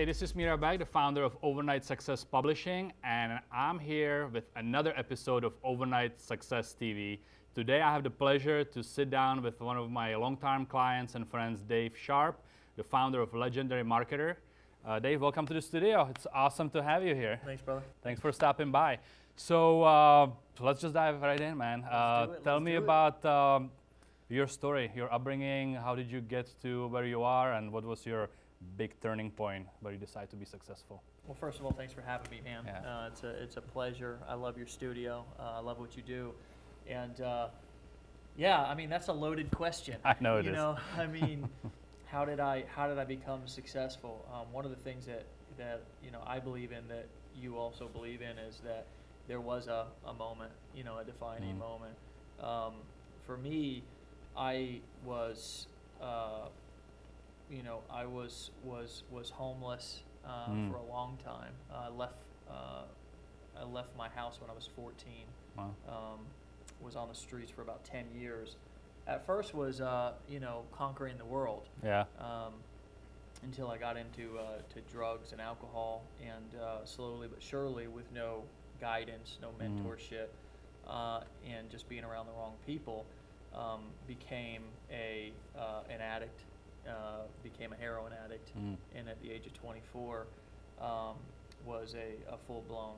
Hey, this is Mira Bag, the founder of Overnight Success Publishing, and I'm here with another episode of Overnight Success TV. Today I have the pleasure to sit down with one of my longtime clients and friends, Dave Sharpe, the founder of Legendary Marketer. Dave, welcome to the studio. It's awesome to have you here. Thanks, brother. Thanks for stopping by. So let's just dive right in, man. Tell me about your story, your upbringing. How did you get to where you are, and what was your big turning point where you decided to be successful? Well, first of all, thanks for having me, man. Yeah. It's a pleasure. I love your studio. I love what you do, and yeah, I mean that's a loaded question. I know it is. You know, I mean, how did I become successful? One of the things that you know I believe in, that you also believe in, is that there was a moment, you know, a defining moment. For me, I was. You know, I was homeless for a long time. I left my house when I was 14. Wow. Was on the streets for about 10 years. At first was you know, conquering the world. Yeah. Until I got into to drugs and alcohol, and slowly but surely, with no guidance, no mentorship, and just being around the wrong people, became an addict. Became a heroin addict, and at the age of 24 was a full-blown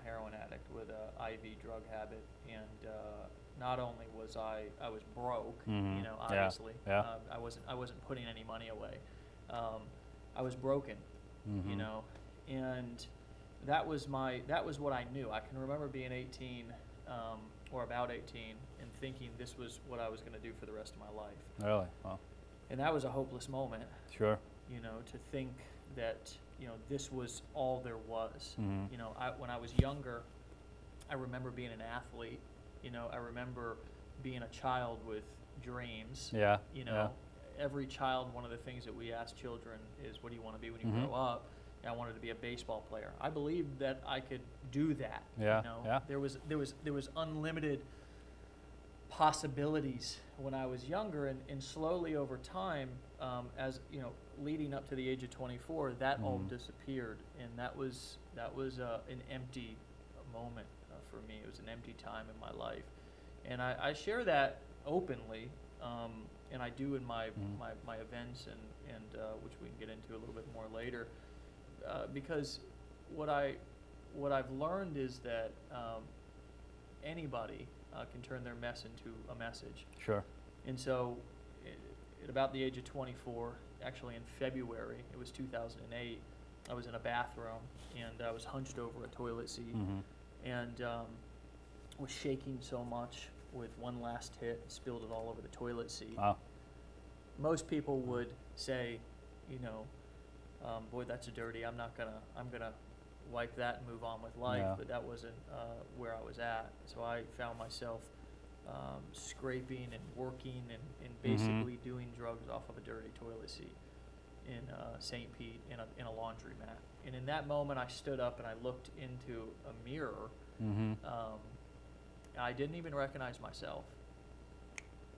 heroin addict with a IV drug habit. And not only was I was broke, you know, obviously. Yeah. I wasn't putting any money away. I was broken, you know, and that was what I knew. I can remember being 18 or about 18 and thinking this was what I was going to do for the rest of my life. Really? Wow. And that was a hopeless moment. Sure. You know, to think that, you know, this was all there was. You know, when I was younger, I remember being an athlete. You know, I remember being a child with dreams. Yeah. You know, every child, one of the things that we ask children is, what do you want to be when you grow up? And I wanted to be a baseball player. I believed that I could do that. Yeah. You know, Yeah. there was unlimited possibilities when I was younger, and slowly over time, as you know, leading up to the age of 24, that all disappeared, and that was an empty moment for me. It was an empty time in my life, and I share that openly, and I do in my events, and which we can get into a little bit more later, because what I've learned is that anybody can turn their mess into a message. Sure. And so at about the age of 24, actually in February, it was 2008, I was in a bathroom, and I was hunched over a toilet seat, and was shaking so much with one last hit, spilled it all over the toilet seat. Wow. Most people would say, you know, boy, that's dirty. I'm gonna wipe that and move on with life. Yeah. But that wasn't where I was at. So I found myself scraping and working and basically doing drugs off of a dirty toilet seat in St. Pete in a laundromat. And in that moment, I stood up and I looked into a mirror. I didn't even recognize myself.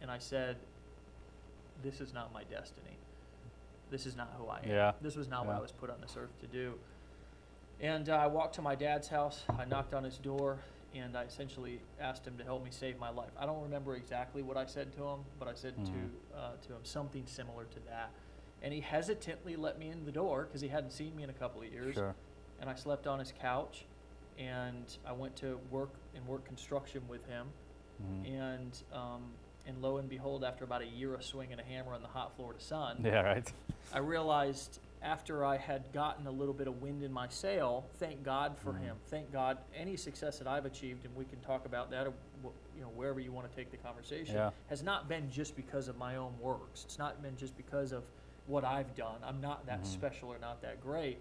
And I said, this is not my destiny. This is not who I am. Yeah. This was not what I was put on this earth to do. And I walked to my dad's house. I knocked on his door, and I essentially asked him to help me save my life. I don't remember exactly what I said to him, but I said to him something similar to that. And he hesitantly let me in the door because he hadn't seen me in a couple of years. Sure. And I slept on his couch, and I went to work construction with him. And lo and behold, after about a year of swinging a hammer on the hot Florida sun, Yeah. Right. I realized, after I had gotten a little bit of wind in my sail, thank God for him. Thank God, any success that I've achieved, and we can talk about that, or, you know, wherever you want to take the conversation, has not been just because of my own works. It's not been just because of what I've done. I'm not that special or not that great.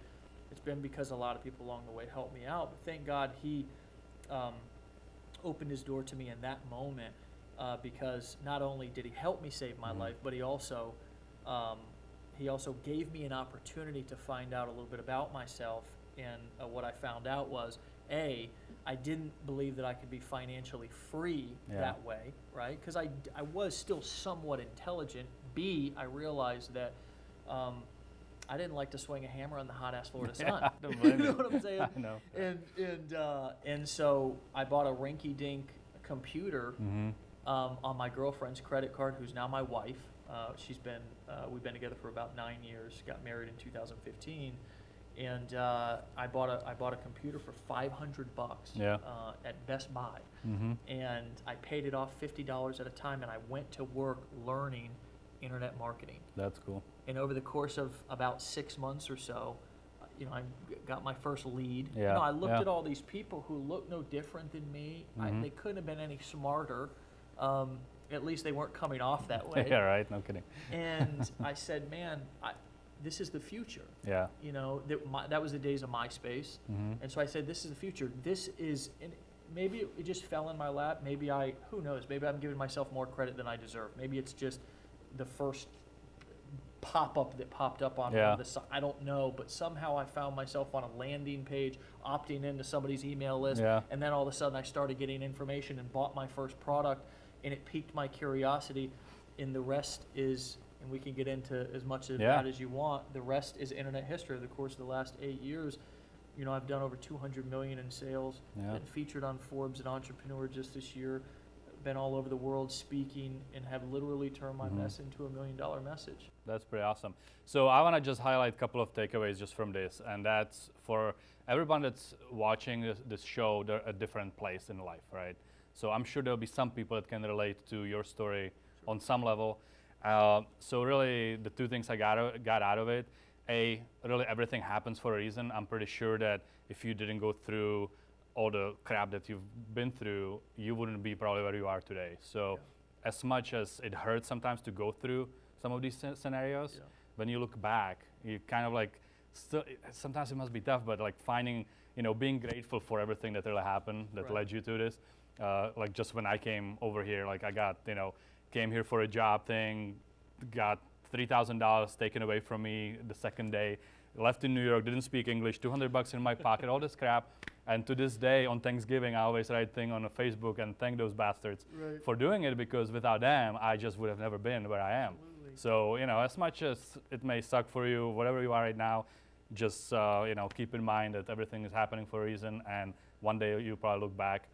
It's been because a lot of people along the way helped me out. But thank God he opened his door to me in that moment, because not only did he help me save my life, but he also gave me an opportunity to find out a little bit about myself. And what I found out was, A, I didn't believe that I could be financially free that way, right? Because I was still somewhat intelligent. B, I realized that I didn't like to swing a hammer on the hot ass Florida sun. Don't You blame know me. what I'm saying? I know. And so I bought a rinky-dink computer on my girlfriend's credit card, who's now my wife. We've been together for about 9 years. Got married in 2015, and I bought a computer for $500 at Best Buy, and I paid it off $50 at a time, and I went to work learning internet marketing. That's cool. And over the course of about 6 months or so, I got my first lead. Yeah, I looked yeah. at all these people who looked no different than me. They couldn't have been any smarter. At least they weren't coming off that way. Yeah, right. No kidding. And I said, man, this is the future. Yeah. That was the days of MySpace. And so I said, this is the future. This is, and maybe it just fell in my lap. Maybe who knows? Maybe I'm giving myself more credit than I deserve. Maybe it's just the first pop-up that popped up on the site. I don't know, but somehow I found myself on a landing page, opting into somebody's email list, and then all of a sudden I started getting information and bought my first product, and it piqued my curiosity, and the rest is, and we can get into as much of that as you want, the rest is internet history. Over the course of the last 8 years, I've done over 200 million in sales, been featured on Forbes and Entrepreneur just this year, been all over the world speaking, and have literally turned my mess into $1 million message. That's pretty awesome. So I want to just highlight a couple of takeaways just from this, and that's for everyone that's watching this show, they're at a different place in life, right? So I'm sure there'll be some people that can relate to your story on some level. So really, the two things I got out of it, really everything happens for a reason. I'm pretty sure that if you didn't go through all the crap that you've been through, you wouldn't be probably where you are today. So as much as it hurts sometimes to go through some of these scenarios, when you look back, you kind of like, still, sometimes it must be tough, but like finding, being grateful for everything that really happened that led you to this. Like just when I came over here, like I got, came here for a job thing, got $3,000 taken away from me the second day, left in New York, didn't speak English, $200 in my pocket, all this crap. And to this day, on Thanksgiving, I always write thing on Facebook and thank those bastards for doing it, because without them, I just would have never been where I am. Absolutely. So, as much as it may suck for you, whatever you are right now, just, keep in mind that everything is happening for a reason, and one day you'll probably look back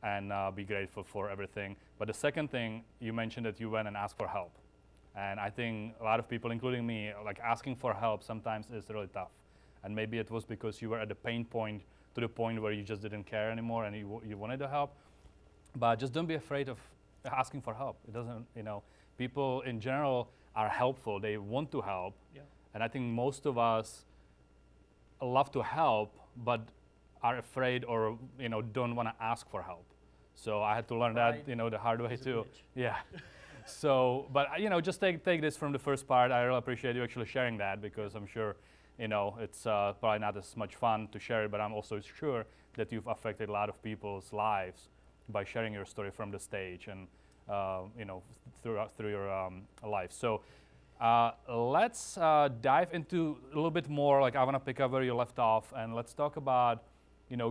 and be grateful for everything. But the second thing, you mentioned that you went and asked for help. And I think a lot of people, including me, like asking for help sometimes is really tough. And maybe it was because you were at the pain point, to the point where you just didn't care anymore and you wanted to help. But just don't be afraid of asking for help. It doesn't, people in general are helpful. They want to help. Yeah. And I think most of us love to help, but are afraid or, don't want to ask for help. So I had to learn that, the hard way too. Yeah. So, but, just take this from the first part. I really appreciate you actually sharing that, because I'm sure, it's probably not as much fun to share it, but I'm also sure that you've affected a lot of people's lives by sharing your story from the stage and, through your life. So let's dive into a little bit more, like I want to pick up where you left off, and let's talk about,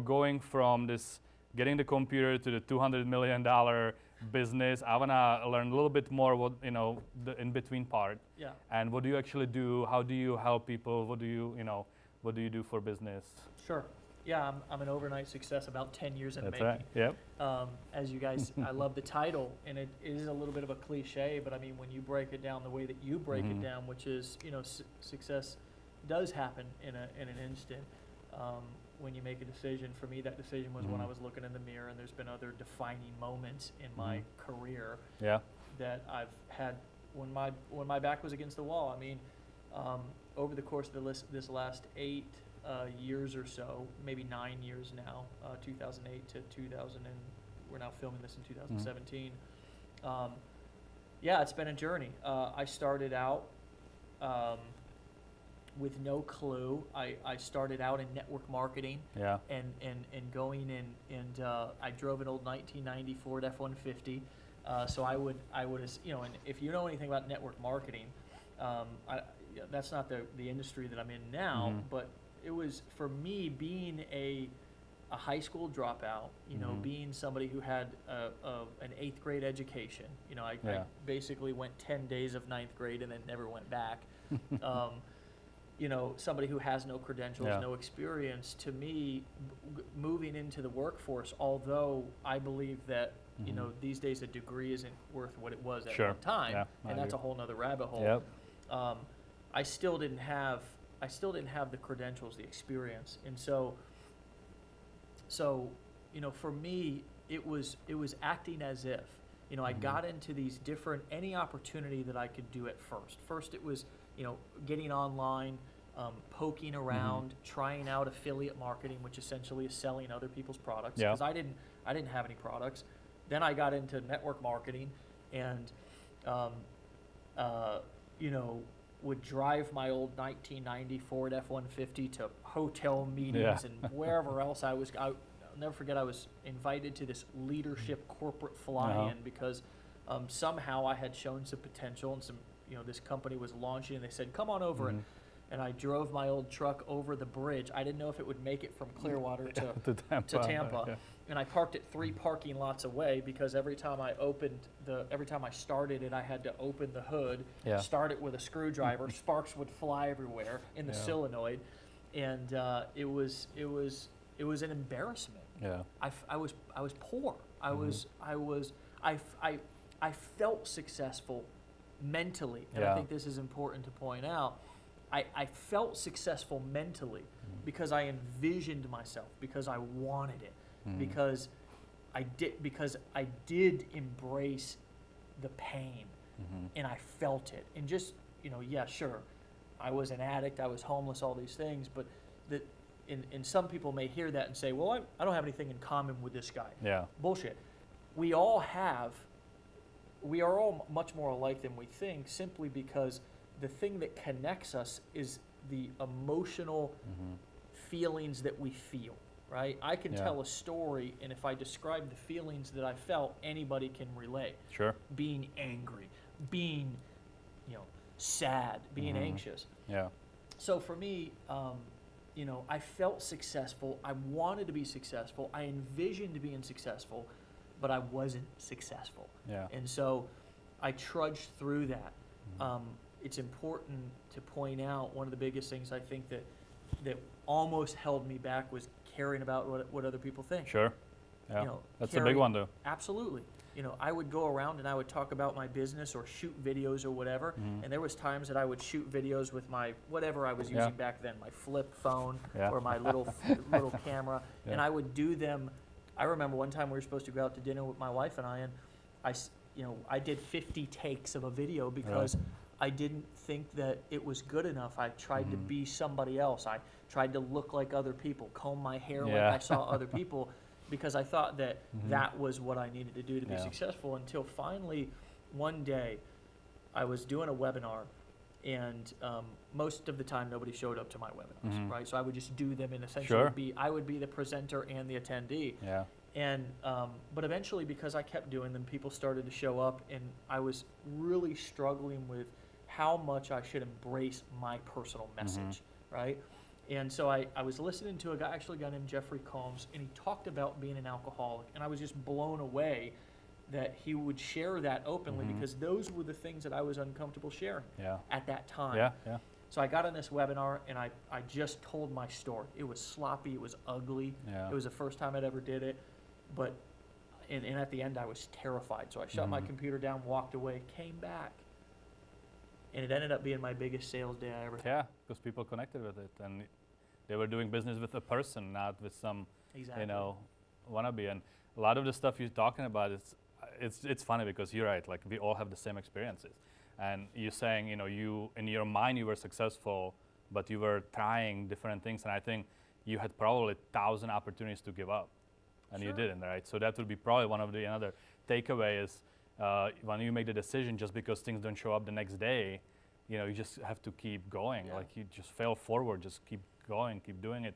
going from this, getting the computer to the $200 million business. I want to learn a little bit more what, the in-between part. Yeah. And what do you actually do? How do you help people? What do you do for business? Sure. Yeah, I'm an overnight success, about 10 years in the making. That's right, yep. As you guys, I love the title, and it is a little bit of a cliche, but I mean, when you break it down the way that you break it down, which is, success does happen in an instant. When you make a decision, for me, that decision was when I was looking in the mirror, and there's been other defining moments in my career that I've had when my back was against the wall. I mean, over the course of this last 8 years or so, maybe 9 years now, 2008 to 2000, and we're now filming this in 2017. Yeah, it's been a journey. I started out with no clue. I started out in network marketing, and going in, and I drove an old 1990 Ford F-150. So I would, and if you know anything about network marketing, that's not the industry that I'm in now, but it was, for me, being a high school dropout, being somebody who had an 8th grade education. I basically went 10 days of 9th grade and then never went back. you know, somebody who has no credentials, Yeah. no experience, to me, moving into the workforce, although I believe that, you know, these days a degree isn't worth what it was at Sure. one time, Yeah, I and that's a agree. whole nother rabbit hole. Yep. I still didn't have the credentials, the experience, and so you know, for me, it was acting as if, you know, I got into these different, any opportunity that I could do at first. First, it was, you know, getting online, poking around, trying out affiliate marketing, which essentially is selling other people's products. Yeah. Because I didn't have any products. Then I got into network marketing, and you know, would drive my old 1990 Ford F-150 to hotel meetings and wherever else I was. I'll never forget, I was invited to this leadership corporate fly-in because somehow I had shown some potential, and some, you know, this company was launching, and they said, come on over, and I drove my old truck over the bridge. I didn't know if it would make it from Clearwater to Tampa. Yeah. And I parked it 3 parking lots away, because every time I started it, I had to open the hood, Yeah. start it with a screwdriver. Sparks would fly everywhere in the solenoid, and it was an embarrassment. Yeah. I was poor. I felt successful mentally, and I think this is important to point out. I felt successful mentally because I envisioned myself, because I wanted it, because I did embrace the pain, and I felt it. And just, you know, yeah, sure, I was an addict, I was homeless, all these things, but and some people may hear that and say, well, I don't have anything in common with this guy. Yeah. Bullshit. We are all much more alike than we think, simply because the thing that connects us is the emotional feelings that we feel, right? I can tell a story, and if I describe the feelings that I felt, anybody can relate. Sure. Being angry, being, you know, sad, being anxious. Yeah. So for me, you know, I felt successful. I wanted to be successful. I envisioned being successful, but I wasn't successful. Yeah. And so I trudged through that. It's important to point out, one of the biggest things I think that almost held me back was caring about what other people think. Sure. Yeah. You know, that's a big one, though. Absolutely. You know, I would go around and I would talk about my business or shoot videos or whatever, and there was times that I would shoot videos with my, whatever I was using back then, my flip phone or my little camera, and I would do them. I remember one time we were supposed to go out to dinner with my wife and I did 50 takes of a video because I didn't think that it was good enough. I tried to be somebody else. I tried to look like other people, comb my hair like I saw other people, because I thought that that was what I needed to do to be successful, until finally one day I was doing a webinar, and most of the time nobody showed up to my webinars, right? So I would just do them, and essentially I would be the presenter and the attendee. Yeah. And but eventually, because I kept doing them, people started to show up, and I was really struggling with how much I should embrace my personal message, right? And so I was listening to a guy named Jeffrey Combs, and he talked about being an alcoholic, and I was just blown away that he would share that openly, because those were the things that I was uncomfortable sharing at that time. Yeah, yeah. So I got on this webinar, and I just told my story. It was sloppy, it was ugly. Yeah. It was the first time I'd ever did it, but and at the end I was terrified. So I shut my computer down, walked away, came back, and it ended up being my biggest sales day I ever had. Yeah, because people connected with it, and they were doing business with a person, not with some, you know, wannabe. And a lot of the stuff you're talking about, it's funny because you're right. Like, we all have the same experiences, and you're saying, you know, you in your mind you were successful, but you were trying different things, and I think you had probably 1,000 opportunities to give up, and you didn't, right? So that would be probably one of the another takeaway is when you make the decision, just because things don't show up the next day, you know, you just have to keep going. Like, you just fail forward, just keep going, keep doing it,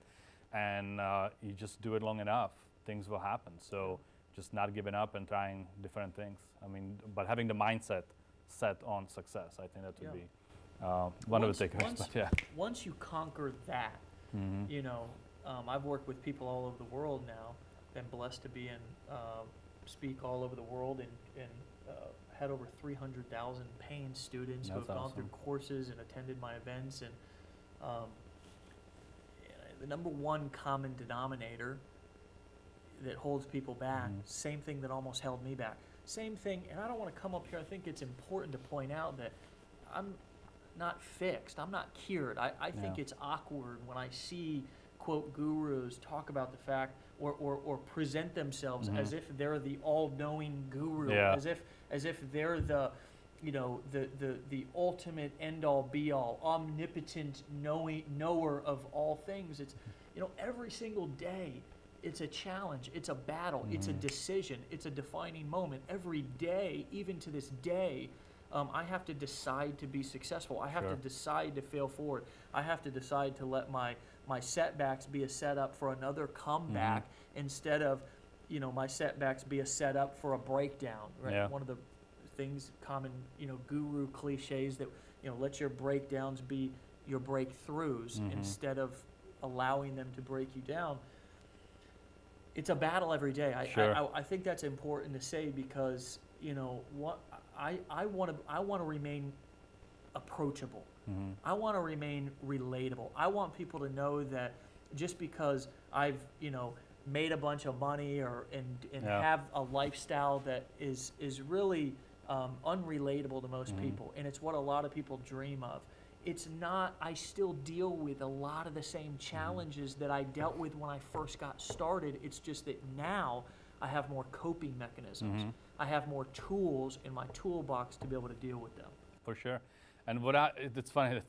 and you just do it long enough, things will happen. So just not giving up and trying different things. I mean, but having the mindset set on success, I think that would be one of the takeaways. Once you conquer that, you know, I've worked with people all over the world now. Been blessed to be in speak all over the world, and had over 300,000 paying students who have gone through courses and attended my events, and Um, the number one common denominator that holds people back, same thing that almost held me back. Same thing, and I don't want to come up here, I think it's important to point out that I'm not fixed, I'm not cured. I think it's awkward when I see, quote, gurus talk about the fact, or present themselves as if they're the all-knowing guru, as if they're the, you know, the ultimate end-all, be-all, omnipotent knower of all things. It's, you know, every single day, it's a challenge, it's a battle, it's a decision, it's a defining moment. Every day, even to this day, I have to decide to be successful. I have to decide to fail forward. I have to decide to let my setbacks be a setup for another comeback instead of, you know, my setbacks be a setup for a breakdown. Right? Yeah. One of the things, common, you know, guru cliches that, you know, let your breakdowns be your breakthroughs instead of allowing them to break you down. It's a battle every day. I think that's important to say because, you know, what I want to remain approachable. I want to remain relatable. I want people to know that just because I've, you know, made a bunch of money and have a lifestyle that is really unrelatable to most people, and it's what a lot of people dream of. It's not, I still deal with a lot of the same challenges that I dealt with when I first got started. It's just that now I have more coping mechanisms. I have more tools in my toolbox to be able to deal with them. For sure. And it's funny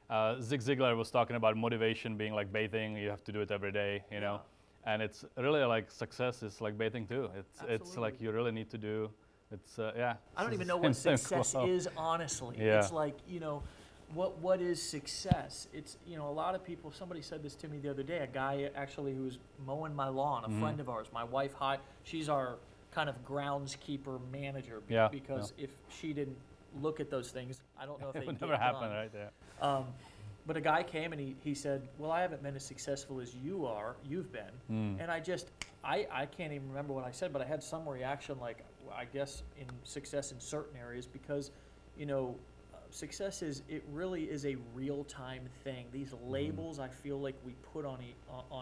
that Zig Ziglar was talking about motivation being like bathing. You have to do it every day, you know. And it's really like success is like bathing too. It's like you really need to do. It's I don't even know what success is, honestly. It's like, you know, what is success? It's, you know, a lot of people, somebody said this to me the other day, a guy actually who was mowing my lawn, a friend of ours, my wife, she's our kind of groundskeeper manager, because if she didn't look at those things, I don't know if they would never happen, right? But a guy came and he said, well, I haven't been as successful as you've been. And I can't even remember what I said, but I had some reaction like, I guess, in success in certain areas, because, you know, success it really is a real-time thing. These labels I feel like we put on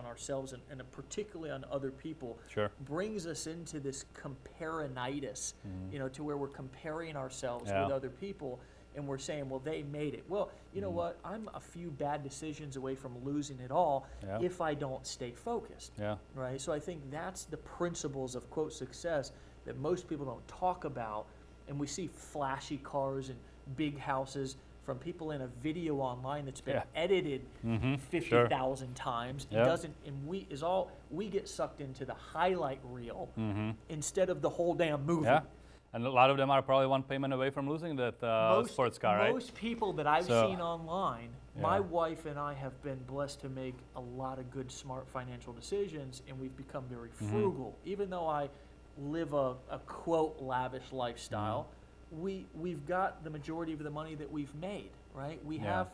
ourselves and particularly on other people brings us into this comparinitis, you know, to where we're comparing ourselves with other people, and we're saying, well, they made it. Well, you know what? I'm a few bad decisions away from losing it all if I don't stay focused. Right? So I think that's the principles of, quote, success that most people don't talk about, and we see flashy cars and big houses from people in a video online that's been edited 50,000 times. It doesn't, and we get sucked into the highlight reel instead of the whole damn movie. And a lot of them are probably one payment away from losing that sports car, right? Most people that I've seen online, my wife and I have been blessed to make a lot of good, smart financial decisions, and we've become very frugal. Even though I live a quote lavish lifestyle, we've got the majority of the money that we've made, right? We have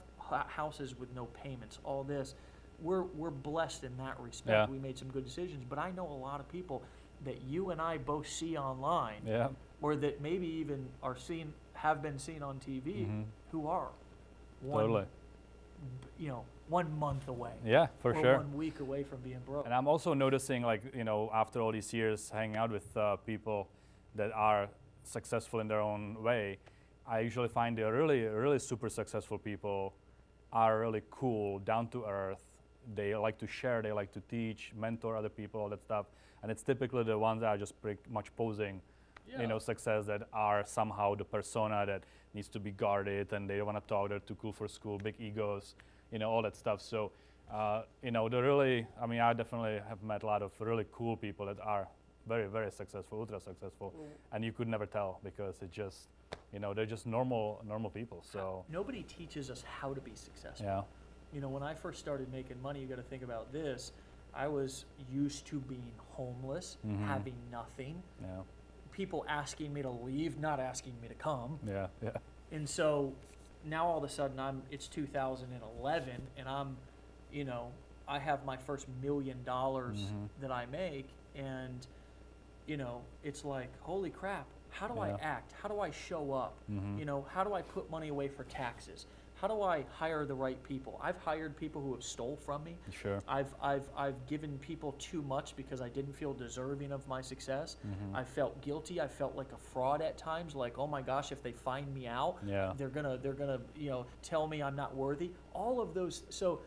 houses with no payments, all this. We're blessed in that respect. We made some good decisions, but I know a lot of people that you and I both see online, or that maybe even have been seen on TV, who are one 1 month away. Yeah, for sure. 1 week away from being broke. And I'm also noticing, like, you know, after all these years hanging out with people that are successful in their own way, I usually find the really super successful people are really cool, down to earth. They like to share, they like to teach, mentor other people, all that stuff. And it's typically the ones that are just pretty much posing, you know, success, that are somehow the persona that needs to be guarded, and they don't want to talk, they're too cool for school, big egos, you know, all that stuff. So, you know, I definitely have met a lot of really cool people that are very, very successful, ultra successful, and you could never tell because it just, you know, they're just normal people. So nobody teaches us how to be successful. You know, when I first started making money, you got to think about this. I was used to being homeless, having nothing. People asking me to leave, not asking me to come. And so now all of a sudden it's 2011, and I'm, you know, I have my first $1 million that I make, and, you know, it's like, holy crap, how do I act? How do I show up? You know, how do I put money away for taxes? how do I hire the right people? I've hired people who have stole from me. Sure. I've given people too much because I didn't feel deserving of my success. I felt guilty. I felt like a fraud at times. Like, oh my gosh, if they find me out, Yeah. they're gonna tell me I'm not worthy. All of those. So,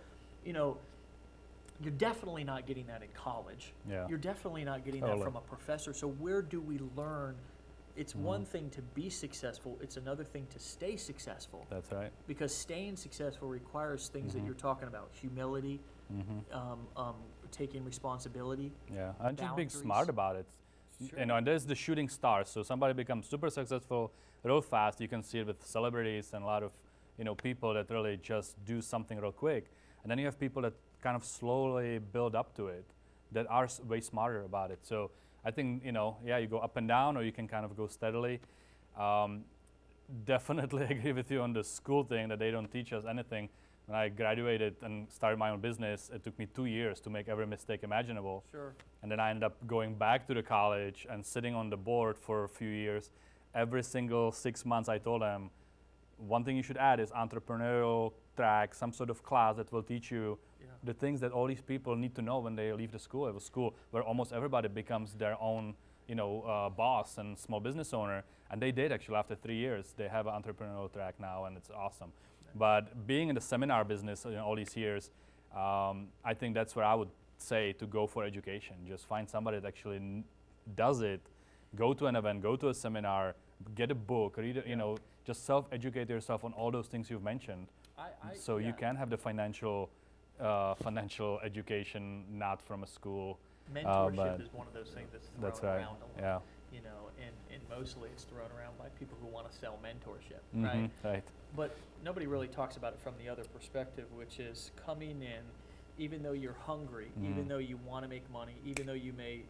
you're definitely not getting that in college. Yeah. You're definitely not getting Totally. that from a professor. So where do we learn? It's one thing to be successful. It's another thing to stay successful. That's right. Because staying successful requires things that you're talking about: humility, taking responsibility. Yeah, and just being boundaries. smart about it. Sure. And there's the shooting stars. So somebody becomes super successful real fast. You can see it with celebrities and a lot of people that really just do something real quick. And then you have people that kind of slowly build up to it, that are way smarter about it. So I think, yeah, you go up and down, or you can kind of go steadily. Definitely agree with you on the school thing, that they don't teach us anything. When I graduated and started my own business, it took me 2 years to make every mistake imaginable. Sure. And then I ended up going back to the college and sitting on the board for a few years. Every single 6 months I told them, one thing you should add is entrepreneurial track, some sort of class that will teach you the things that all these people need to know when they leave the school. It was school where almost everybody becomes their own boss and small business owner. And they did actually after 3 years. They have an entrepreneurial track now, and it's awesome. But being in the seminar business all these years, I think that's where I would say to go for education. Just find somebody that actually does it. Go to an event, go to a seminar, get a book, read it, just self-educate yourself on all those things you've mentioned. So you can have the financial education, not from a school. Mentorship is one of those things that's thrown right. around a lot. Yeah. And mostly it's thrown around by people who want to sell mentorship, right? Right. But nobody really talks about it from the other perspective, which is coming in, even though you're hungry, even though you want to make money, even though you may,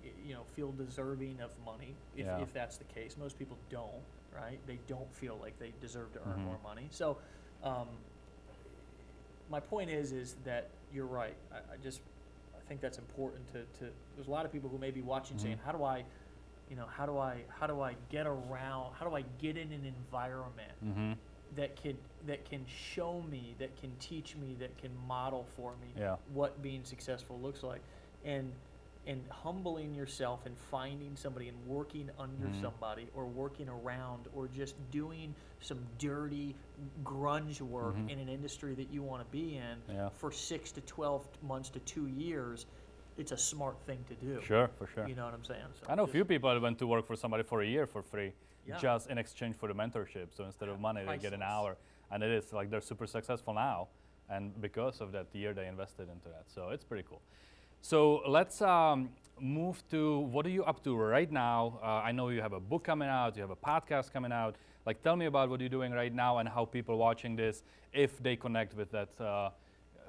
feel deserving of money, if that's the case. Most people don't, right? They don't feel like they deserve to earn more money. So, my point is that you're right. I think that's important to. There's a lot of people who may be watching saying, how do I get around? How do I get in an environment that can show me, that can teach me, that can model for me what being successful looks like, and humbling yourself and finding somebody and working under somebody, or working around, or just doing some dirty grunge work in an industry that you want to be in for 6 to 12 months to 2 years. It's a smart thing to do. Sure, for sure. You know what I'm saying? So I know a few people that went to work for somebody for a year for free, just in exchange for the mentorship. So instead of money, they get an hour. And it is like they're super successful now. And because of that year they invested into that. So it's pretty cool. So let's move to, what are you up to right now? I know you have a book coming out, you have a podcast coming out. Like, tell me about what you're doing right now and how people watching this, if they connect with that,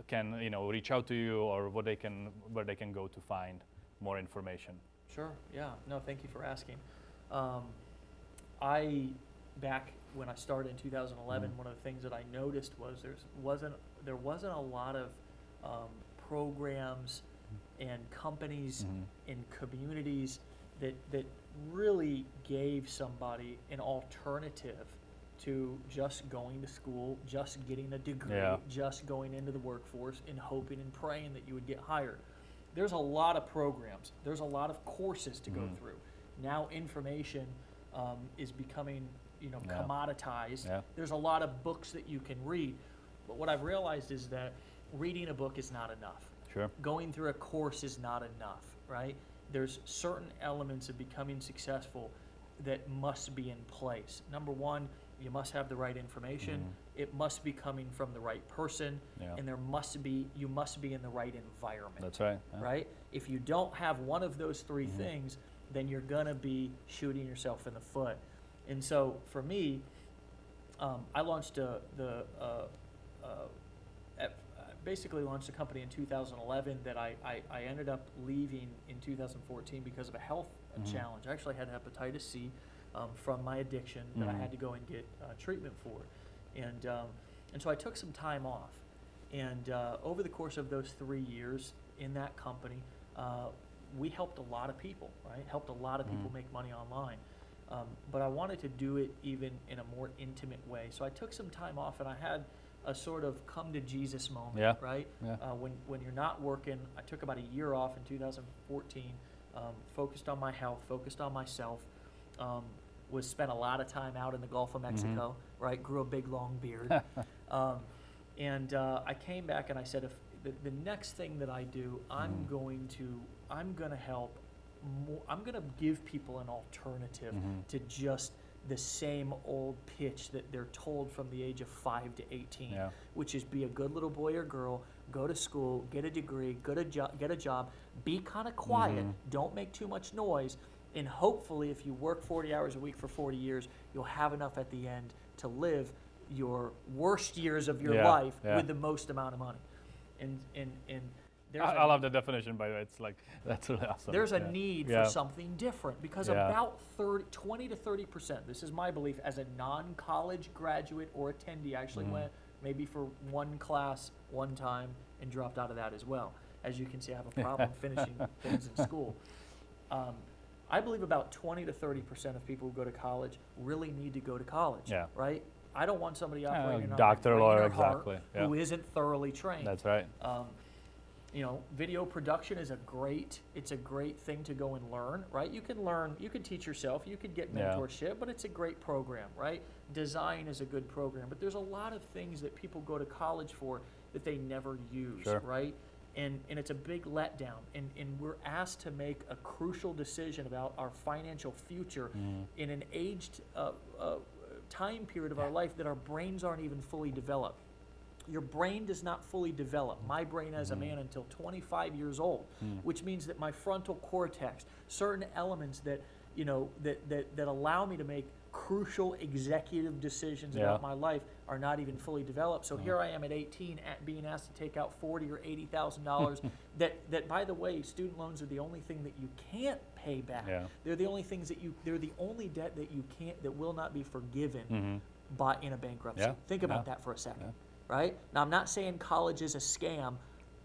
can reach out to you, or where they can go to find more information. Sure. Yeah. No, thank you for asking. Back when I started in 2011, one of the things that I noticed was there wasn't a lot of programs and companies and communities that really gave somebody an alternative to just going to school, just getting a degree, just going into the workforce and hoping and praying that you would get hired. There's a lot of programs. There's a lot of courses to go through. Now information is becoming, commoditized. Yeah. There's a lot of books that you can read. But what I've realized is that reading a book is not enough. Sure. Going through a course is not enough, right? There's certain elements of becoming successful that must be in place. Number one, you must have the right information. It must be coming from the right person, and you must be in the right environment. That's right. Yeah. Right? If you don't have one of those three things, then you're gonna be shooting yourself in the foot. And so for me, I launched basically launched a company in 2011 that I ended up leaving in 2014 because of a health challenge. I actually had hepatitis C from my addiction that I had to go and get treatment for. And so I took some time off. And over the course of those 3 years in that company, we helped a lot of people, right? Helped a lot of people make money online. But I wanted to do it even in a more intimate way. So I took some time off, and I had a sort of come to Jesus moment, Yeah. right? Yeah. When you're not working, I took about a year off in 2014, focused on my health, focused on myself, was spent a lot of time out in the Gulf of Mexico, right? Grew a big long beard. And I came back and I said, if the next thing that I do, I'm going to help more, I'm going to give people an alternative to just the same old pitch that they're told from the age of 5 to 18, which is be a good little boy or girl, go to school, get a degree, get a job, be kind of quiet, don't make too much noise, and hopefully if you work 40 hours a week for 40 years, you'll have enough at the end to live your worst years of your life with the most amount of money. And there's I love the definition, by the way. It's like, that's really awesome. There's a need for something different because about 20 to 30%, this is my belief, as a non-college graduate or attendee, I actually went maybe for one class one time and dropped out of that as well. As you can see, I have a problem finishing things in school. I believe about 20 to 30% of people who go to college really need to go to college, right? I don't want somebody operating on doctor, lawyer, heart who isn't thoroughly trained. That's right. You know, video production is it's a great thing to go and learn, right? You can teach yourself, you could get mentorship, but it's a great program, right? Design is a good program, but there's a lot of things that people go to college for that they never use, right? And it's a big letdown, and we're asked to make a crucial decision about our financial future in an aged time period of our life that our brains aren't even fully developed. Your brain does not fully develop, my brain as a man, until 25 years old, which means that my frontal cortex, certain elements that, you know, that allow me to make crucial executive decisions about my life are not even fully developed. So here I am at 18 being asked to take out $40,000 or $80,000 that, by the way, student loans are the only thing that you can't pay back. They're the only things they're the only debt that that will not be forgiven in a bankruptcy. Think about that for a second. Right? Now, I'm not saying college is a scam,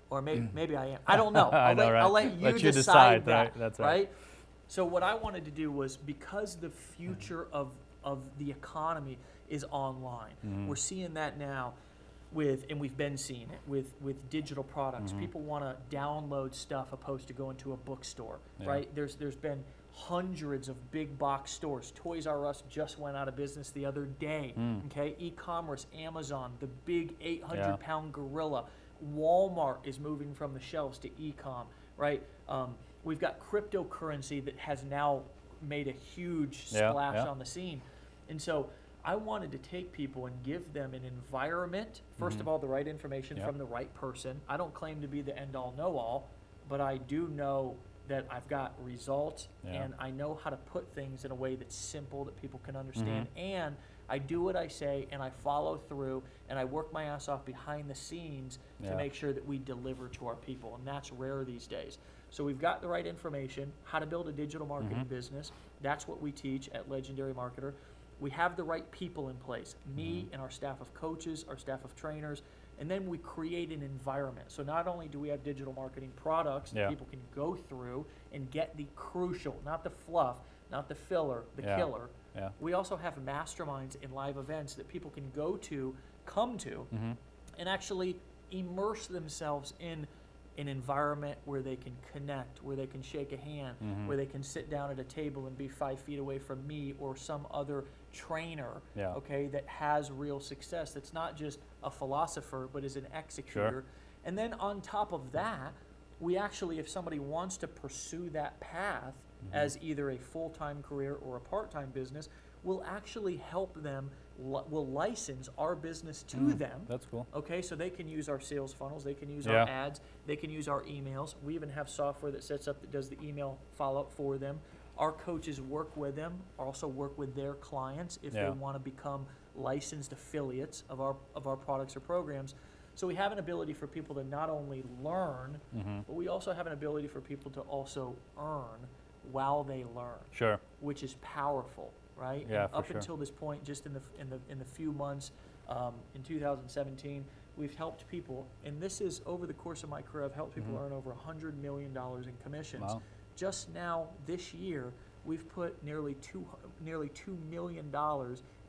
or maybe I am. I don't know. I'll let you decide that. Right? That's right. So what I wanted to do was, because the future of the economy is online, we're seeing that now and we've been seeing it with digital products. People want to download stuff opposed to going to a bookstore, right? There's been hundreds of big box stores. Toys R Us just went out of business the other day. Okay, e-commerce, Amazon, the big 800-pound gorilla. Walmart is moving from the shelves to e-com, right? We've got cryptocurrency that has now made a huge splash on the scene. And so I wanted to take people and give them an environment, first of all, the right information from the right person. I don't claim to be the end-all, know-all, but I do know that I've got results, and I know how to put things in a way that's simple that people can understand. And I do what I say, and I follow through, and I work my ass off behind the scenes to make sure that we deliver to our people, and that's rare these days. So we've got the right information, how to build a digital marketing business. That's what we teach at Legendary Marketer. We have the right people in place, me and our staff of coaches, our staff of trainers, and then we create an environment. So not only do we have digital marketing products that people can go through and get the crucial, not the fluff, not the filler, the killer. We also have masterminds and live events that people can come to, and actually immerse themselves in an environment where they can connect, where they can shake a hand, where they can sit down at a table and be 5 feet away from me or some other trainer, okay, that has real success, that's not just a philosopher but is an executor. And then on top of that, we actually, if somebody wants to pursue that path as either a full-time career or a part-time business, we'll actually help them, we'll license our business to them. That's cool. Okay, so they can use our sales funnels, they can use our ads, they can use our emails. We even have software that sets up that does the email follow-up for them. Our coaches work with them, also work with their clients if they want to become licensed affiliates of our products or programs. So we have an ability for people to not only learn, but we also have an ability for people to also earn while they learn. Which is powerful, right? Yeah, and up until this point, just in the few months in 2017, we've helped people, and this is over the course of my career, I've helped people earn over $100 million in commissions. Wow. Just now, this year, we've put nearly $2 million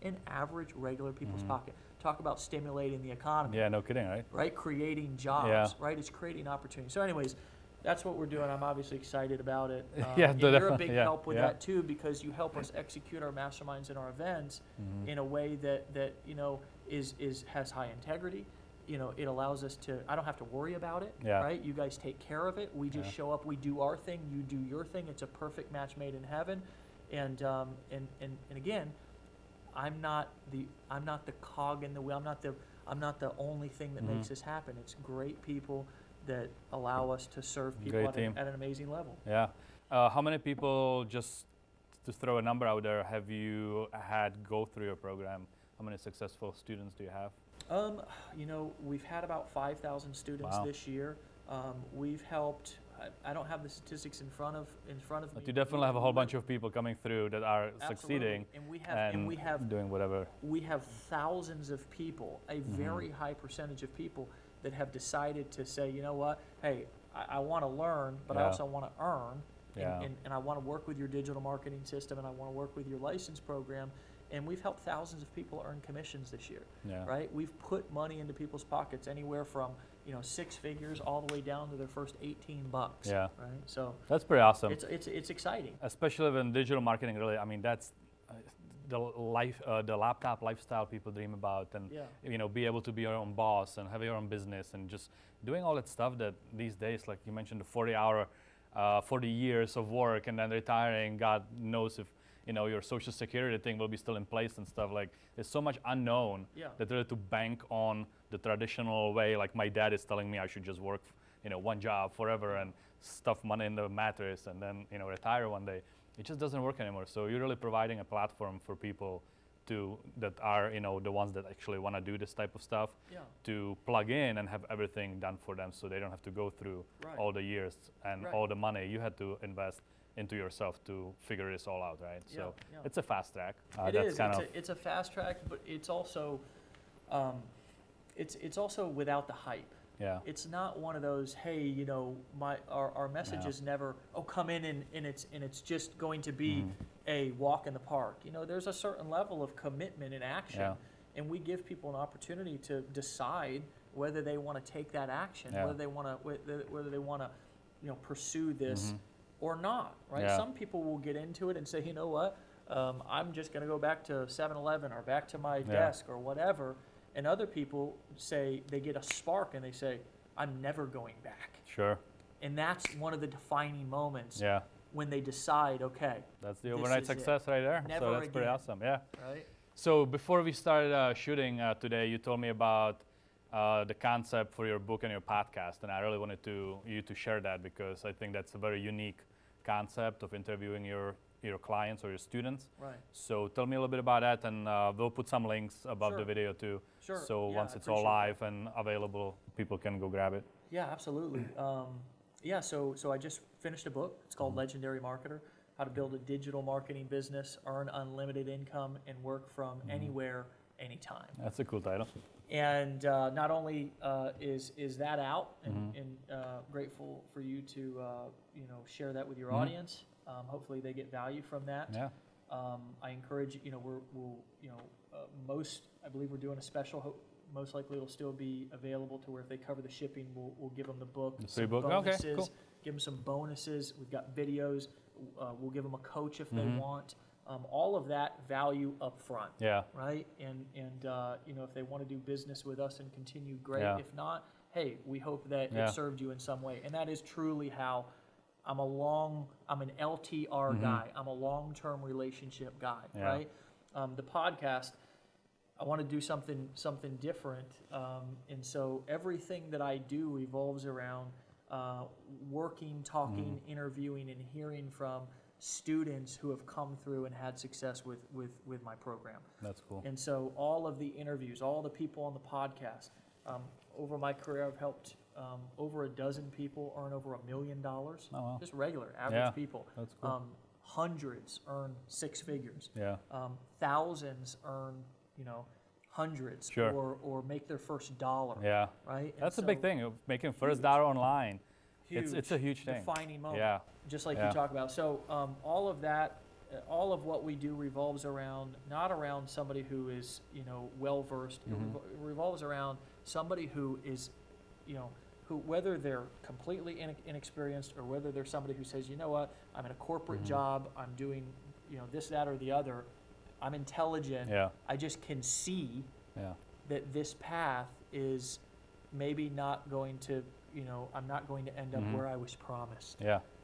in average, regular people's pocket. Talk about stimulating the economy. Yeah, no kidding, right? Right, creating jobs, Yeah. right? It's creating opportunities. So anyways, that's what we're doing. I'm obviously excited about it. Yeah, and you're a definitely, big yeah, help with yeah. that too, because you help us execute our masterminds and our events in a way that you know has high integrity. You know, it allows us to, I don't have to worry about it, Yeah. right? You guys take care of it. We just Yeah. show up, we do our thing, you do your thing. It's a perfect match made in heaven. And again, I'm not the cog in the wheel. I'm not the only thing that makes this happen. It's great people that allow us to serve people at an amazing level. Yeah. How many people, just to throw a number out there, have you had go through your program? How many successful students do you have? You know, we've had about 5,000 students Wow. this year. We've helped. I don't have the statistics in front of me. But you definitely have a whole bunch of people coming through that are succeeding and we have doing whatever. We have thousands of people, a very high percentage of people that have decided to say, you know what, hey, I want to learn, but I Yeah. also want to earn, Yeah. and I want to work with your digital marketing system, and I want to work with your license program. And we've helped thousands of people earn commissions this year, Yeah. right? We've put money into people's pockets anywhere from, you know, 6 figures all the way down to their first $18. Yeah. Right. So That's pretty awesome. it's exciting. Especially when digital marketing, really, I mean, that's the laptop lifestyle people dream about, and Yeah. you know, be able to be your own boss and have your own business and just doing all that stuff that these days, like you mentioned, the 40 years of work and then retiring, God knows if, you know, your social security thing will be still in place and stuff. Like, there's so much unknown Yeah. that really to bank on the traditional way, like my dad is telling me I should just work, you know, one job forever and stuff money in the mattress and then, you know, retire one day. It just doesn't work anymore. So you're really providing a platform for people that are, you know, the ones that actually want to do this type of stuff, Yeah. to plug in and have everything done for them, so they don't have to go through Right. all the years and Right. all the money you had to invest into yourself to figure this all out, right? Yeah, So yeah. it's a fast track. It That's is. kind It's a fast track, but it's also, it's also without the hype. yeah, It's not one of those, hey, you know, our message Yeah. is never, oh, come in and it's just going to be a walk in the park. You know, there's a certain level of commitment and action, Yeah. and we give people an opportunity to decide whether they want to take that action, Yeah. whether they want to, you know, pursue this or not. Right? Yeah. Some people will get into it and say, you know what, I'm just going to go back to 7-Eleven or back to my desk or whatever. And other people say they get a spark and they say, I'm never going back. Sure. And that's one of the defining moments Yeah. when they decide, okay, That's the This overnight is it. success right there. Never So that's pretty again. awesome. Yeah. right? So before we started shooting today, you told me about the concept for your book and your podcast, and I really wanted you to share that, because I think that's a very unique concept of interviewing your clients or your students. Right. So tell me a little bit about that, and we'll put some links above the Sure. video too. Sure. So Yeah, once I it's all appreciate live and available, people can go grab it. Yeah, absolutely. So I just finished a book. It's called Legendary Marketer: How to Build a Digital Marketing Business, Earn Unlimited Income, and Work from Anywhere, Anytime. That's a cool title. And not only is that out, and grateful for you to you know, share that with your audience. Hopefully they get value from that. Yeah. I encourage, you know, we'll you know, I believe we're doing a special. Most likely it'll still be available to where if they cover the shipping, we'll give them the book. The free some book? Okay, bonuses, cool. Give them some bonuses. We've got videos. We'll give them a coach if they want. All of that value up front. Yeah. Right? And you know, if they want to do business with us and continue, great. Yeah. If not, hey, we hope that Yeah. it served you in some way. And that is truly how I'm an LTR guy. I'm a long-term relationship guy, Yeah. right? The podcast, I want to do something different. And so everything that I do revolves around working, talking, interviewing, and hearing from students who have come through and had success with my program. That's cool. And so all of the interviews, all the people on the podcast, over my career, I've helped over a dozen people earn over $1 million. Oh, wow. Just regular, average people. That's cool. Hundreds earn 6 figures. Yeah. Thousands earn, you know, hundreds, Sure. or make their first dollar. Yeah. Right. And That's a big so, thing, of making first huge. dollar online. Huge, It's a huge thing. defining moment. Yeah. Just like Yeah. you talk about. So all of that all of what we do revolves around, not around somebody who is, you know, well-versed. It revolves around somebody who is, you know, who, whether they're completely inexperienced or whether they're somebody who says, you know what, I'm in a corporate job, I'm doing, you know, this, that, or the other, I'm intelligent, I just can see that this path is maybe not going to, you know, I'm not going to end up where I was promised.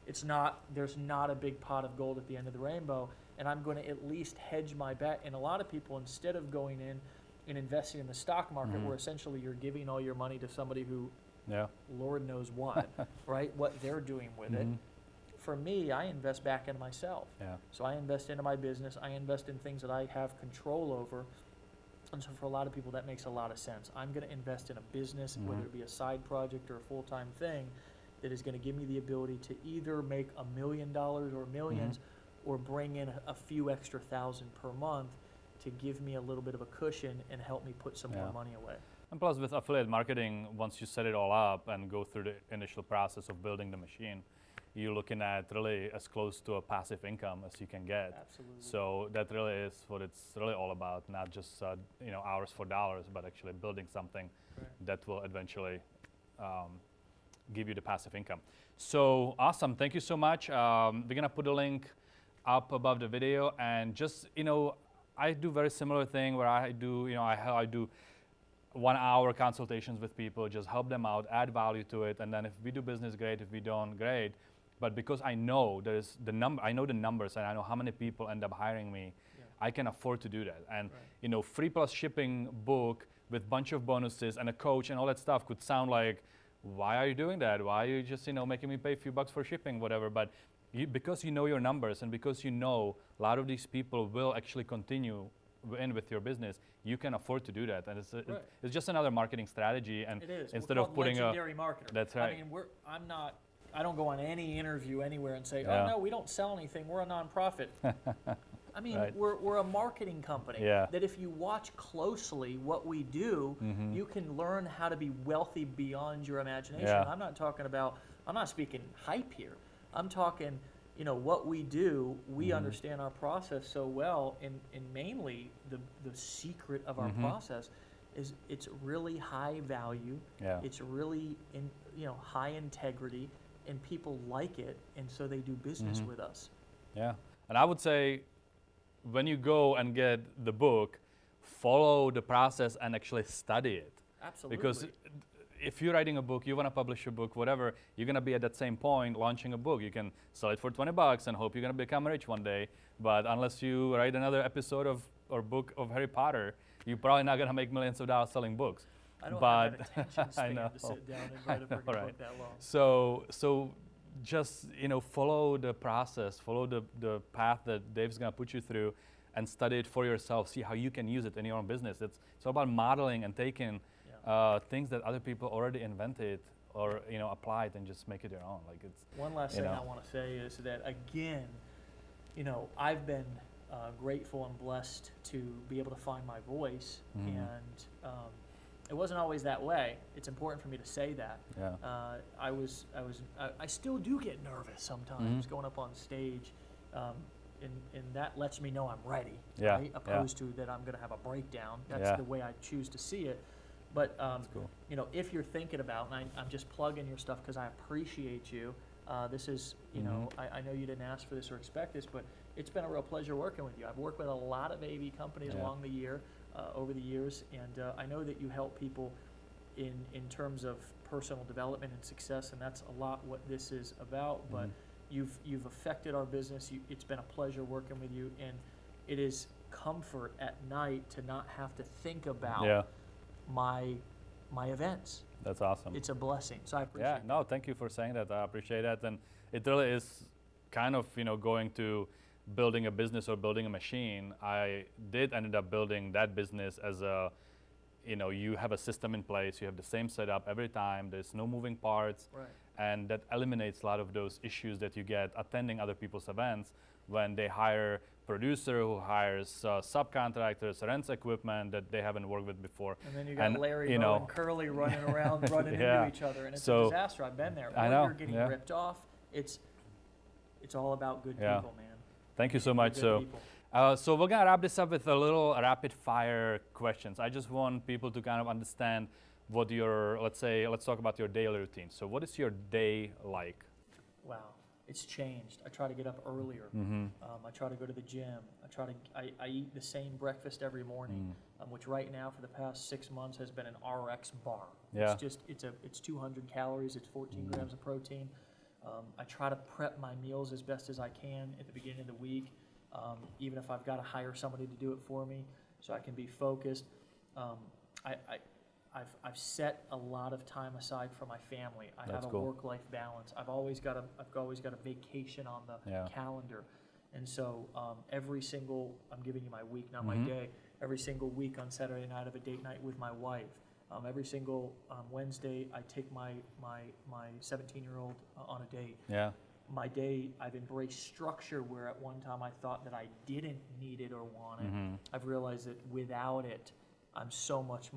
It's not, there's not a big pot of gold at the end of the rainbow, and I'm going to at least hedge my bet. And a lot of people, instead of going in and investing in the stock market, where essentially you're giving all your money to somebody who, Lord knows what, right, what they're doing with it. For me, I invest back into myself. So I invest into my business. I invest in things that I have control over. And so for a lot of people, that makes a lot of sense. I'm going to invest in a business, whether it be a side project or a full-time thing, that is going to give me the ability to either make $1 million or millions, or bring in a few extra thousand per month to give me a little bit of a cushion and help me put some more money away. And plus with affiliate marketing, once you set it all up and go through the initial process of building the machine, you're looking at really as close to a passive income as you can get. Absolutely. So that really is what it's really all about, not just you know, hours for dollars, but actually building something that will eventually give you the passive income. So awesome, thank you so much. We're gonna put a link up above the video, and just, you know, I do very similar thing where I do, you know, I do 1 hour consultations with people, just help them out, add value to it, and then if we do business, great. If we don't, great. But because I know there's the number, I know the numbers, and I know how many people end up hiring me, I can afford to do that. And you know, free plus shipping book with bunch of bonuses and a coach and all that stuff could sound like, why are you doing that? Why are you just, you know, making me pay a few bucks for shipping, whatever? But because you know your numbers, and because you know a lot of these people will actually continue in with your business, you can afford to do that. And it's just another marketing strategy. And it is. Instead of putting legendary marketer. That's right. I mean, I don't go on any interview anywhere and say, oh no, we don't sell anything, we're a nonprofit. I mean, we're a marketing company that if you watch closely what we do, you can learn how to be wealthy beyond your imagination. I'm not talking about, I'm not speaking hype here. I'm talking, you know, what we do, we understand our process so well, and mainly the secret of our process is it's really high value, it's really high integrity, and people like it, and so they do business with us. Yeah, and I would say, when you go and get the book, follow the process and actually study it. Absolutely. Because if you're writing a book, you want to publish a book, whatever, you're going to be at that same point launching a book. You can sell it for 20 bucks and hope you're going to become rich one day. But unless you write another episode or book of Harry Potter, you're probably not going to make millions of dollars selling books. I don't have that attention span to sit down and write a book that long. So just, you know, follow the process, follow the path that Dave's going to put you through, and study it for yourself. See how you can use it in your own business. It's all about modeling and taking things that other people already invented or, you know, applied, and just make it your own. Like, it's one last thing I want to say is that, again, you know, I've been grateful and blessed to be able to find my voice, and it wasn't always that way. It's important for me to say that. I still do get nervous sometimes going up on stage, and that lets me know I'm ready, right? Opposed to that I'm going to have a breakdown. That's the way I choose to see it. But you know, if you're thinking about, and I'm just plugging your stuff because I appreciate you. This is, you know, I know you didn't ask for this or expect this, but it's been a real pleasure working with you. I've worked with a lot of AV companies along the year. Over the years, and I know that you help people in terms of personal development and success, and that's a lot what this is about. But you've affected our business. It's been a pleasure working with you, and it is comfort at night to not have to think about my events. That's awesome. It's a blessing. So I appreciate it. No, thank you for saying that. I appreciate that, and it really is kind of, you know, going to building a business or building a machine. I did ended up building that business as a, you know, you have a system in place, you have the same setup every time, there's no moving parts, and that eliminates a lot of those issues that you get attending other people's events when they hire producer who hires subcontractors, rents equipment that they haven't worked with before. And then you got Larry, Mo, and Curly running around, running into each other, and it's a disaster. I've been there. I know. You're getting ripped off. It's all about good people, man. Thank you so You're much. good people. So we're gonna wrap this up with a little rapid fire questions. I just want people to kind of understand what your, let's talk about your daily routine. So what is your day like? Wow, it's changed. I try to get up earlier. I try to go to the gym. I eat the same breakfast every morning, which right now for the past 6 months has been an RX bar. Yeah. It's 200 calories. It's 14 grams of protein. I try to prep my meals as best as I can at the beginning of the week, even if I've got to hire somebody to do it for me, so I can be focused. I've set a lot of time aside for my family. I have a work-life balance. I've always got a vacation on the calendar, and so I'm giving you my week, not my day. Every single week on Saturday night, I have a date night with my wife. Every single Wednesday, I take my 17-year-old on a date. Yeah. My day, I've embraced structure where at one time I thought that I didn't need it or want it. I've realized that without it, I'm so much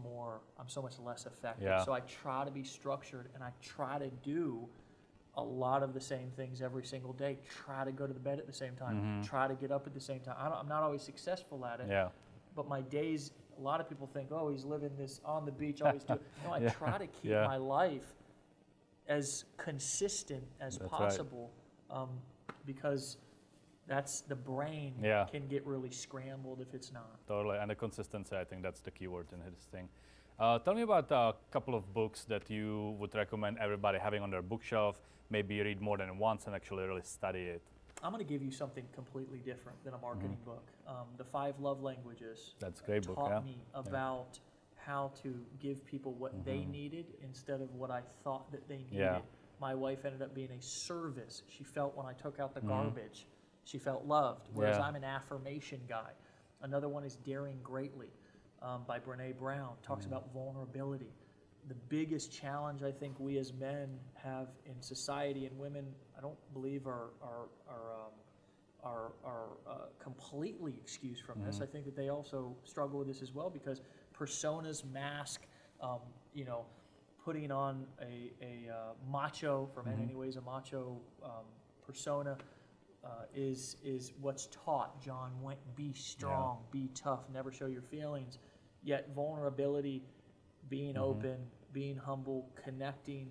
less effective. Yeah. So I try to be structured, and I try to do a lot of the same things every single day. Try to go to the bed at the same time. Try to get up at the same time. I'm not always successful at it. Yeah. But my days, a lot of people think, oh, he's living this on the beach, always do it. No, I try to keep my life as consistent as possible, because that's the brain can get really scrambled if it's not. Totally, and the consistency, I think that's the key word in this thing. Tell me about a couple of books that you would recommend everybody having on their bookshelf, maybe read more than once and actually really study it. I'm going to give you something completely different than a marketing book. The 5 Love Languages. That's a great book, taught me about how to give people what they needed instead of what I thought that they needed. Yeah. My wife ended up being a service. She felt when I took out the garbage, she felt loved, whereas I'm an affirmation guy. Another one is Daring Greatly by Brene Brown. Talks about vulnerability. The biggest challenge I think we as men have in society, and women, I don't believe are completely excused from this. I think that they also struggle with this as well, because personas mask, putting on a macho, for men anyways, a macho persona is what's taught. John went, be strong, be tough, never show your feelings. Yet vulnerability, being open, being humble, connecting,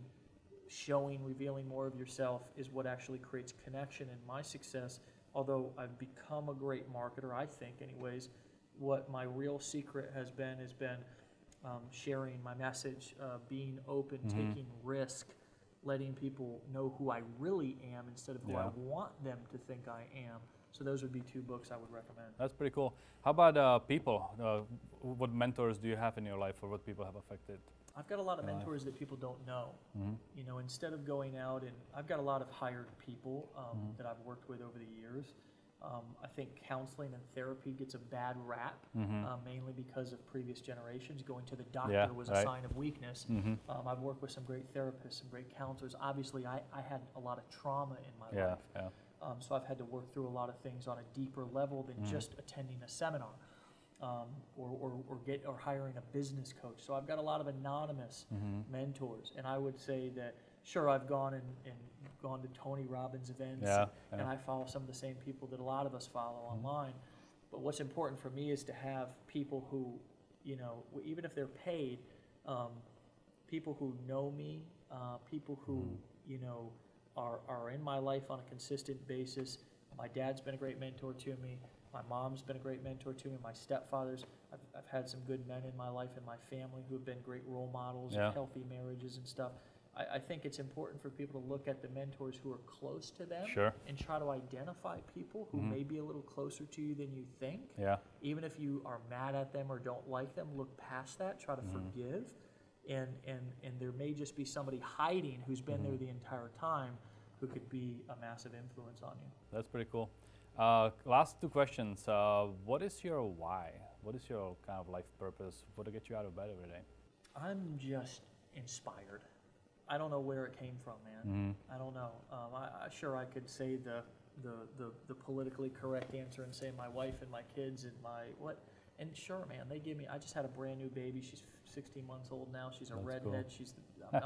showing, revealing more of yourself is what actually creates connection. And my success, although I've become a great marketer, I think anyways, what my real secret has been sharing my message, being open, taking risk, letting people know who I really am instead of who I want them to think I am. So those would be 2 books I would recommend. That's pretty cool. How about people? What mentors do you have in your life, or what people have affected? I've got a lot of mentors that people don't know. Instead of going out, and I've got a lot of hired people that I've worked with over the years. I think counseling and therapy gets a bad rap, mainly because of previous generations. Going to the doctor was a sign of weakness. I've worked with some great therapists, some great counselors. Obviously, I had a lot of trauma in my life. So I've had to work through a lot of things on a deeper level than just attending a seminar or hiring a business coach. So I've got a lot of anonymous mentors. And I would say that, sure, I've gone and gone to Tony Robbins events, and I follow some of the same people that a lot of us follow online. But what's important for me is to have people who, even if they're paid, people who know me, people who, are in my life on a consistent basis. My dad's been a great mentor to me. My mom's been a great mentor to me. My stepfathers. I've had some good men in my life and my family who have been great role models of healthy marriages and stuff. I think it's important for people to look at the mentors who are close to them and try to identify people who may be a little closer to you than you think. Even if you are mad at them or don't like them, look past that. Try to forgive. And there may just be somebody hiding who's been there the entire time who could be a massive influence on you. That's pretty cool. Last 2 questions. What is your why? What is your kind of life purpose? What to get you out of bed every day? I'm just inspired. I don't know where it came from, man. I don't know. Sure, I could say the politically correct answer and say my wife and my kids and my what. And sure, man, I just had a brand new baby. She's 16 months old now. She's a redhead. Cool. She's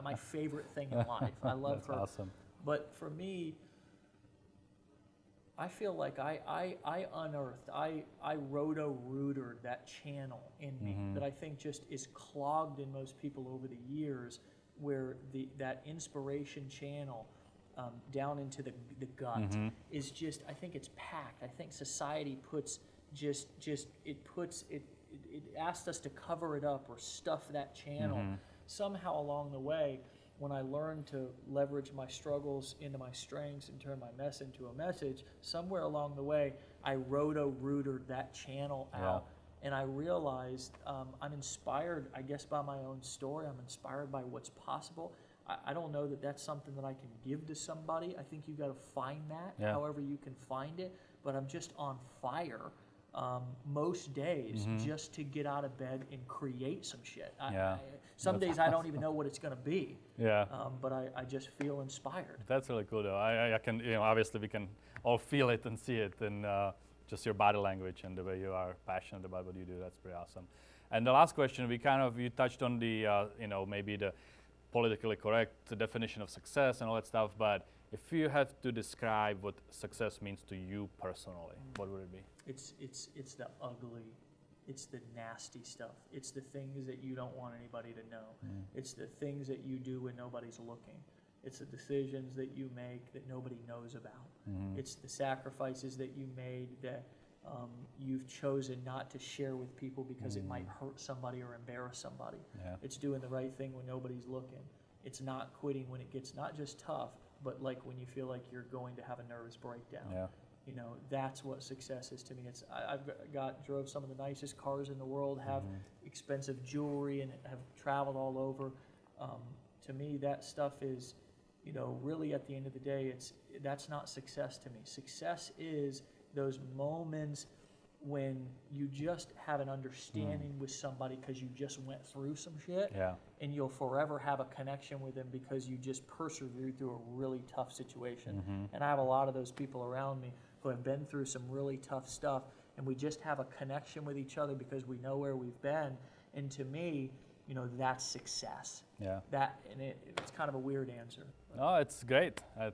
my favorite thing in life. I love her. Awesome. But for me, I feel like I unearthed, I roto-rooted that channel in me that I think just is clogged in most people over the years, where that inspiration channel down into the gut is just, I think it's packed. I think society puts it asks us to cover it up or stuff that channel. Somehow along the way, when I learned to leverage my struggles into my strengths and turn my mess into a message, somewhere along the way, I roto-rooted that channel out. And I realized I'm inspired, I guess, by my own story. I'm inspired by what's possible. I don't know that that's something that I can give to somebody. I think you got to find that, however you can find it. But I'm just on fire most days just to get out of bed and create some shit. Some days I don't even know what it's going to be. But I just feel inspired. That's really cool, though. I can, obviously we can all feel it and see it in just your body language and the way you are passionate about what you do. That's pretty awesome. And the last question, you touched on the, maybe the politically correct definition of success and all that stuff. But if you have to describe what success means to you personally, what would it be? It's the ugly, it's the nasty stuff. It's the things that you don't want anybody to know. It's the things that you do when nobody's looking. It's the decisions that you make that nobody knows about. It's the sacrifices that you made that you've chosen not to share with people because it might hurt somebody or embarrass somebody. It's doing the right thing when nobody's looking. It's not quitting when it gets not just tough, but like when you feel like you're going to have a nervous breakdown. That's what success is to me. I've drove some of the nicest cars in the world, have expensive jewelry, and have traveled all over. To me, that stuff is, really at the end of the day, that's not success to me. Success is those moments when you just have an understanding with somebody because you just went through some shit, and you'll forever have a connection with them because you just persevered through a really tough situation. And I have a lot of those people around me who have been through some really tough stuff, and we just have a connection with each other because we know where we've been. And to me, that's success. It's kind of a weird answer. No, it's great. I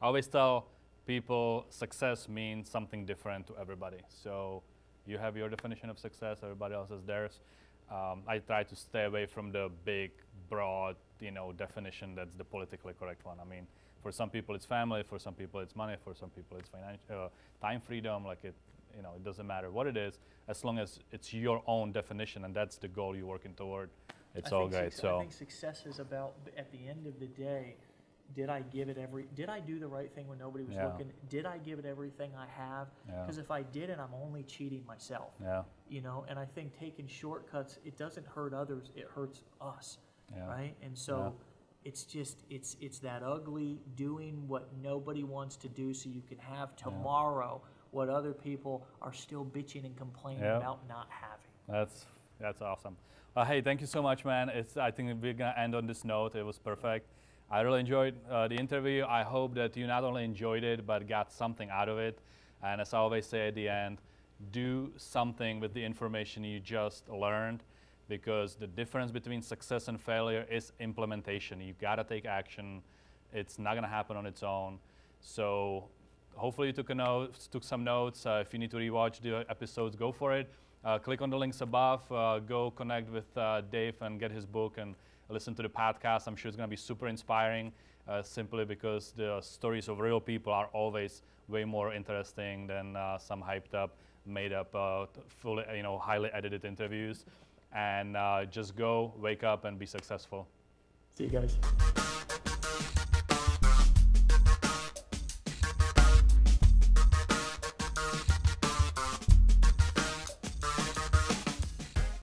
always tell people success means something different to everybody. So you have your definition of success, everybody else has theirs. I try to stay away from the big, broad, definition that's the politically correct one. I mean, for some people it's family, for some people it's money, for some people it's financial, time freedom. Like it doesn't matter what it is, as long as it's your own definition and that's the goal you're working toward. It's all great. I think success is about, at the end of the day, did I do the right thing when nobody was looking? Did I give it everything I have? Because if I didn't, I'm only cheating myself. And I think taking shortcuts, it doesn't hurt others, it hurts us, right? And so it's just, it's that ugly doing what nobody wants to do so you can have tomorrow what other people are still bitching and complaining about not having. That's awesome. Hey, thank you so much, man. I think we're gonna end on this note. It was perfect. I really enjoyed the interview. I hope that you not only enjoyed it, but got something out of it. And as I always say at the end, do something with the information you just learned, because the difference between success and failure is implementation. You gotta take action. It's not gonna happen on its own. So hopefully you took some notes. If you need to rewatch the episodes, go for it. Click on the links above. Go connect with Dave and get his book and listen to the podcast. I'm sure it's going to be super inspiring, simply because the stories of real people are always way more interesting than some hyped up, made up, fully, highly edited interviews. And just go, wake up, and be successful. See you guys.